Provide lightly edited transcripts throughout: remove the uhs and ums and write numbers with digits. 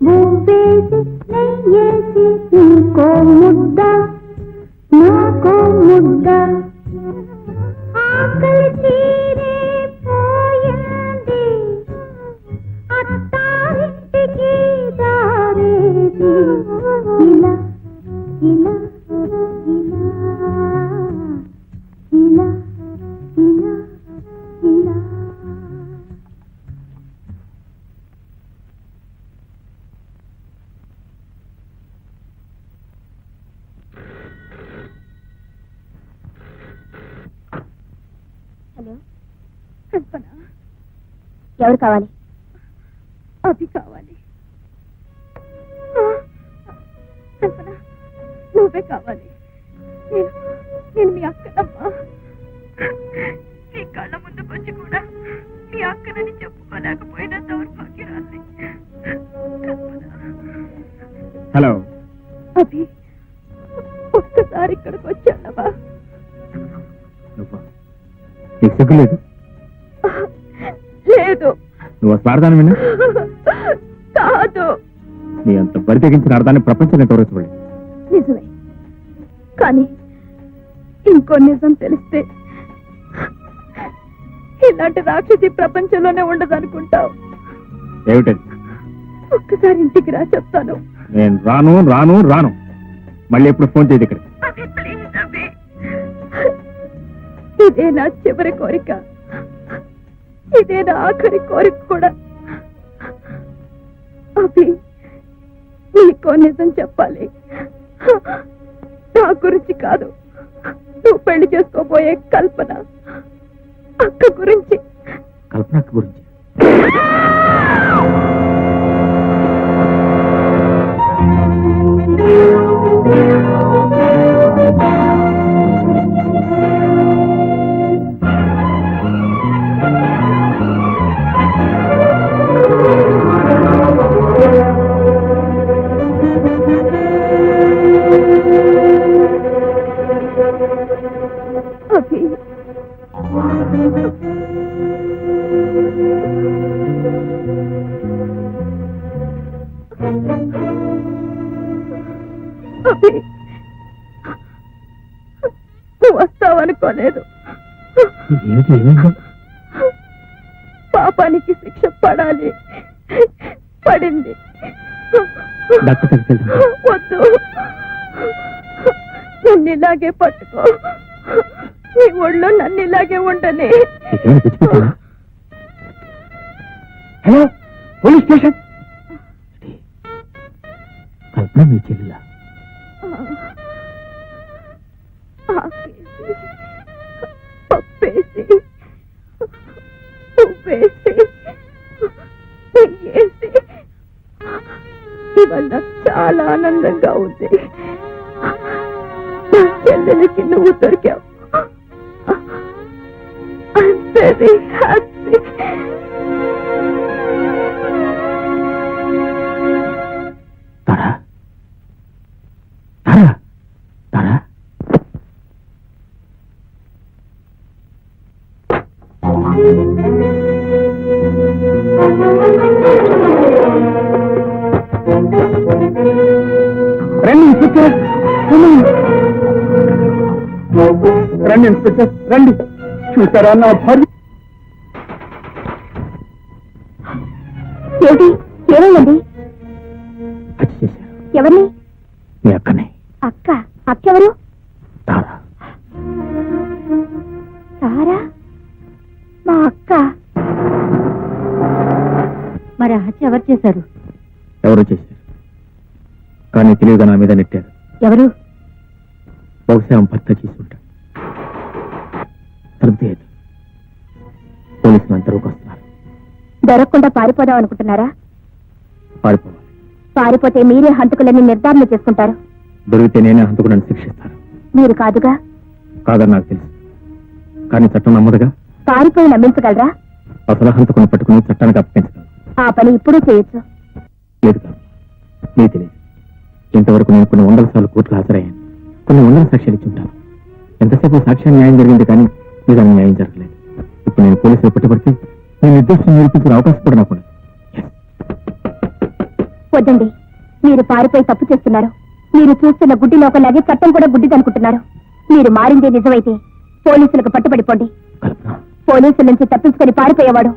బూబేసి నెయ్యేసి నీకో ముద్ద నాకో ముద్ద ఆకలి తీరే పోయింది అత్తారింటికి దారేది ఇలా ఇలా ఇలా ఇలా ఇలా ఇలా హలో కల్పన ఎవరు కావాలి అభి కావాలి కల్పన నువ్వే కావాలి నేను మీ అక్కనమ్మా నీ కళ్ళ ముందుకు వచ్చి కూడా మీ అక్కనని చెప్పుకోలేకపోయినా దౌర్భాగ్యరాన్ని హలో అభి ఒక్కసారి ఇక్కడికి వచ్చానవా నీకు సిగ్గులేదు లేదు నువ్వు స్వార్థాన్ని విన్నా కాదు నీ అంత బరి తెగించిన అర్థాన్ని ప్రపంచాన్ని గౌరవించబడి నిజమే కానీ ఇంకో నిజం తెలిస్తే ఇలాంటి రాక్షసి ప్రపంచంలోనే ఉండదనుకుంటావు ఏమిటది ఒక్కసారి ఇంటికి రా చెప్తాను నేను రాను రాను రాను మళ్ళీ ఎప్పుడు ఫోన్ చేయదు ఇక్కడ ఇదే నా చివరి కోరిక ఇదే నా ఆఖరి కోరిక కూడా అభి నీకో నిజం చెప్పాలి నా గురించి కాదు నువ్వు పెళ్లి చేసుకోబోయే కల్పన అక్క గురించి కల్పన అక్క గురించి అభి అభి నువ్వు వస్తావనుకోలేదు పాపానికి శిక్ష పడాలి పడింది వద్దు నన్ను ఇలాగే పట్టుకో నీ ఒళ్ళో నన్ను ఇలాగే ఉండని హలో పోలీస్ స్టేషన్ కల్పన మీ చెల్లెల పప్పేసి ఉప్పేసి నెయ్యేసి ఇవాళ చాలా ఆనందంగా ఉంది నా చెల్లెలకి నువ్వు దొరికావు I'm very happy. Tara? Tara? Tara? రండి ఇన్స్పెక్టర్ రండి ఇన్స్పెక్టర్ రండి చూసారా నా భార్య ఏమిటి ఏమైందండి హత్య చేశారు ఎవరిని మీ అక్కనే అక్క అక్క ఎవరు తారా సారా మా అక్క మరి ఆ హత్య ఎవరు చేశారు ఎవరో చేశారు కానీ తెలివిగా నా మీద నెట్టారు ఎవరు బహుశా భర్త చేసి ఉంటాడు సర్దేది పోలీసులు అంతలోకి వస్తున్నారు దొరకకుండా పారిపోదాం అనుకుంటున్నారా పారిపోవాలి పారిపోతే మీరే హంతకులని నిర్ధారణ చేసుకుంటారు దొరికితే నేనే హంతకులను శిక్షిస్తాను మీరు కాదుగా కాదని నాకు తెలుసు కానీ చట్టం నమ్మదుగా పారిపోయి నమ్మించగలరా అసలు హంతకుని పట్టుకుని చట్టానికి అప్పగించగలను ఆ పని ఇప్పుడే చేయొచ్చు లేదు కాదు నీ తెలియదు ఇంతవరకు నేను కొన్ని వందల సార్లు కోర్టులు హాజరయ్యాను కొన్ని వందల సాక్ష్యాలు ఇచ్చుంటాను ఎంతసేపు సాక్ష్యం న్యాయం జరిగింది కానీ నిజంగా న్యాయం జరగలేదు ఇప్పుడు నేను పోలీసులు పట్టుబడితే నేను నిర్దోషం నిరూపించిన అవకాశం కూడా నాకు వద్దండి, మీరు పారిపోయి తప్పు చేస్తున్నారు. మీరు చూస్తున్న గుడ్డి లోకంలాగే చట్టం కూడా గుడ్డిదనుకుంటున్నారు. మీరు మారిందే నిజమైతే పోలీసులకు పట్టుబడిపోండి. కల్పన, పోలీసుల నుంచి తప్పించుకొని పారిపోయేవాడు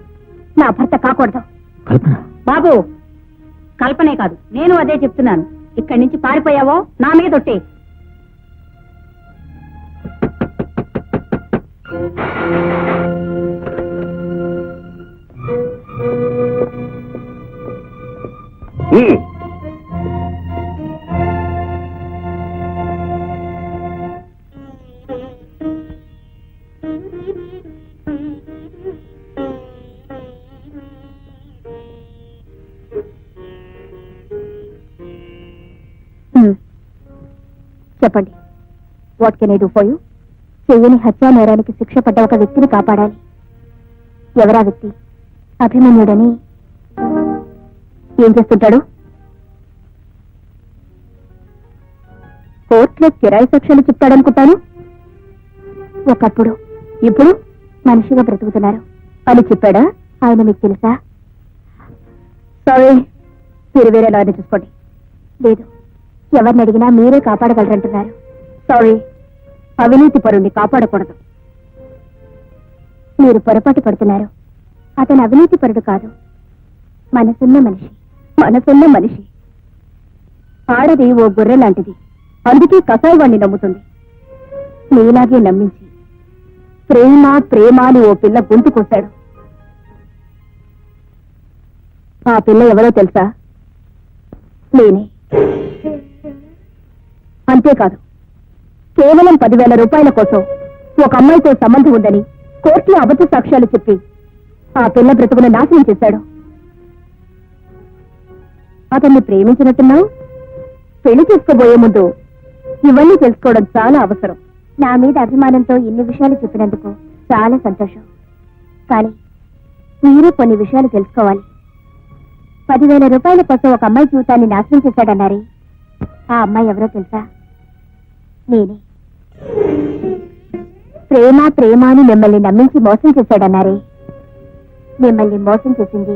నా భర్త కాకూడదు. కల్పన, బాబు, కల్పనే కాదు, నేను అదే చెప్తున్నాను. ఇక్కడి నుంచి పారిపోయావో నా మీద ఒట్టే. చెప్పండి, what can I do for you? చెయ్యని హత్యా నేరానికి శిక్ష పడ్డ ఒక వ్యక్తిని కాపాడాలి. ఎవరా వ్యక్తి? అభిమన్యుడని. ఏం చేస్తుంటాడు? కోర్టులో కిరాయి సాక్ష్యాలు చెప్తాడనుకుంటాను. ఒకప్పుడు, ఇప్పుడు మనిషిగా బ్రతుకుతున్నారు అని చెప్పాడా? ఆయన మీకు తెలుసా? సారీ, మీరు వేరే లాయర్ని చూసుకోండి. లేదు, ఎవరిని అడిగినా మీరే కాపాడగలరంటున్నారు. సారీ, అవినీతి పరుణ్ణి కాపాడకూడదు. మీరు పొరపాటు పడుతున్నారు. అతను అవినీతి పరుడు కాదు, మనసున్న మనిషి. మనసున్న మనిషి. ఆడది ఓ గొర్రె లాంటిది, అందుకే కసాయి వాణ్ణి నమ్ముతుంది. నీలాగే నమ్మించి ప్రేమ ప్రేమ అని ఓ పిల్ల గొంతు కోశాడు. ఆ పిల్ల ఎవరో తెలుసా? నేనే. అంతేకాదు, కేవలం 10,000 రూపాయల కోసం ఒక అమ్మాయితో సంబంధం ఉందని కోర్టులో అబద్ధ సాక్ష్యాలు చెప్పి ఆ పిల్ల బ్రతుకును నాశనం చేశాడు. అతన్ని ప్రేమించినట్టున్నావు. పెళ్లి చేసుకోబోయే ముందు ఇవన్నీ తెలుసుకోవడం చాలా అవసరం. నా మీద అభిమానంతో ఇన్ని విషయాలు చెప్పినందుకు చాలా సంతోషం. కానీ మీరు కొన్ని విషయాలు తెలుసుకోవాలి. 10,000 రూపాయల కోసం ఒక అమ్మాయి జీవితాన్ని నాశనం చేశాడన్నారే, ఆ అమ్మాయి ఎవరో తెలుసా? నేనే. ప్రేమ ప్రేమ అని మిమ్మల్ని నమ్మించి మోసం చేశాడన్నారే, మిమ్మల్ని మోసం చేసింది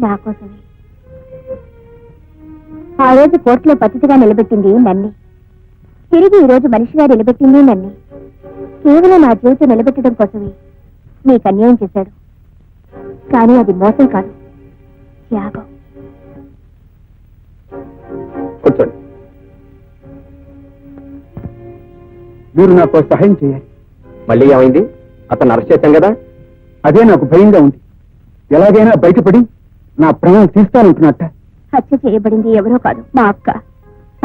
నా కోసమే. ఆ రోజు కోర్టులో పతితిగా నిలబెట్టింది నన్నే. తిరిగి ఈ రోజు మనిషిగా నిలబెట్టింది నన్నే. కేవలం నా జీవితం నిలబెట్టడం కోసమే మీకు అన్యాయం చేశాడు. కానీ అది మోసం కాదు, త్యాగం. కూర్చోండి. మీరు నాకు సహాయం చేయాలి. మళ్ళీ ఏమైంది? అతను అరెస్ట్ చేశాం కదా. అదే నాకు భయంగా ఉంది. ఎలాగైనా బయటపడి నా ప్రాణం తీస్తానంటున్నట్ట. హత్య చేయబడింది ఎవరో కాదు, మా అక్క.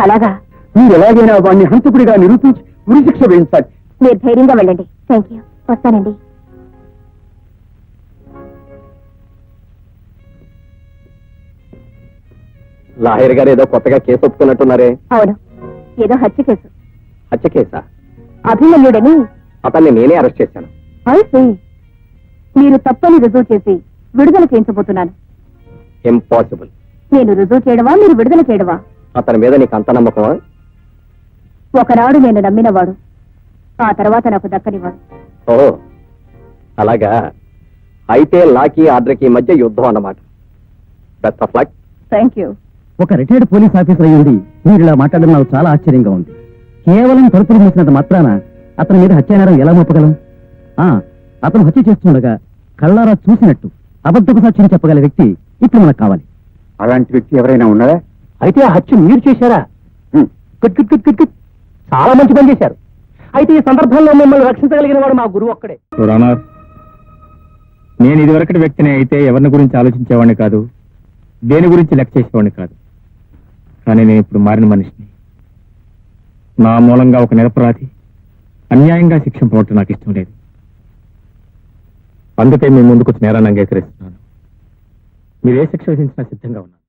అలాగా? మీరు ఎలాగైనా వాడిని హంతకుడిగా నిరూపించి ఉరిశిక్ష వేయించాలి. మీరు ధైర్యంగా వెళ్ళండి. Thank you. వస్తానండి. లాయర్ గారు ఏదో కొత్తగా కేసు ఒప్పుకున్నట్టున్నారే? అవును, ఏదో హత్య కేసు. హత్య కేసా? అభిమన్యుడని. అతన్ని నేనే అరెస్ట్ చేశాను. అయితే మీరు తప్పని రుజువు చేసి విడుదల చేయించబోతున్నాను. ఇంపాసిబుల్. నేను రుజువు చేయడమా, మీరు విడుదల చేయడమా? అతని మీద నీకు అంత నమ్మకమా? ఒకనాడు నేను నమ్మినవాడు, ఆ తర్వాత నాకు దక్కనివాడు. ఓ అలాగా. అయితే లాకి ఆర్డర్కి మధ్య యుద్ధం అన్నమాట. Best of luck. Thank you. ఒక రిటైర్డ్ పోలీస్ ఆఫీసర్ అయ్యింది మీరు ఇలా మాట్లాడడం నాకు చాలా ఆశ్చర్యంగా ఉంది. కేవలం తలుపులు మూసినంత మాత్రాన అతని మీద హత్యానేరం ఎలా మోపగలం? అతను హత్య చేస్తుండగా కళ్ళారా చూసినట్టు అబద్ధపు సాక్ష్యం చెప్పగల వ్యక్తి ఇప్పుడు మనకు కావాలి. అలాంటి వ్యక్తి ఎవరైనా ఉన్నారా? అయితే ఆ హత్య మీరు చేశారా? Good good good good good. చాలా మంచి పని చేశారు. అయితే ఈ సందర్భంలో మిమ్మల్ని రక్షించగలిగిన వాడు మా గురువు ఒక్కడే. నేను ఇదివరకటి వ్యక్తిని అయితే ఎవరిని గురించి ఆలోచించేవాడిని కాదు, దేని గురించి లెక్క చేసేవాడిని కాదు. కానీ నేను ఇప్పుడు మారిన మనిషిని. నా మూలంగా ఒక నిరపరాధి అన్యాయంగా శిక్షింపబట్టు నాకు ఇష్టం లేదు. అందుకే మీ ముందుకు నేరాన్ని అంగీకరిస్తున్నాను. మీరు ఏ శిక్ష విధించినా సిద్ధంగా ఉన్నాను.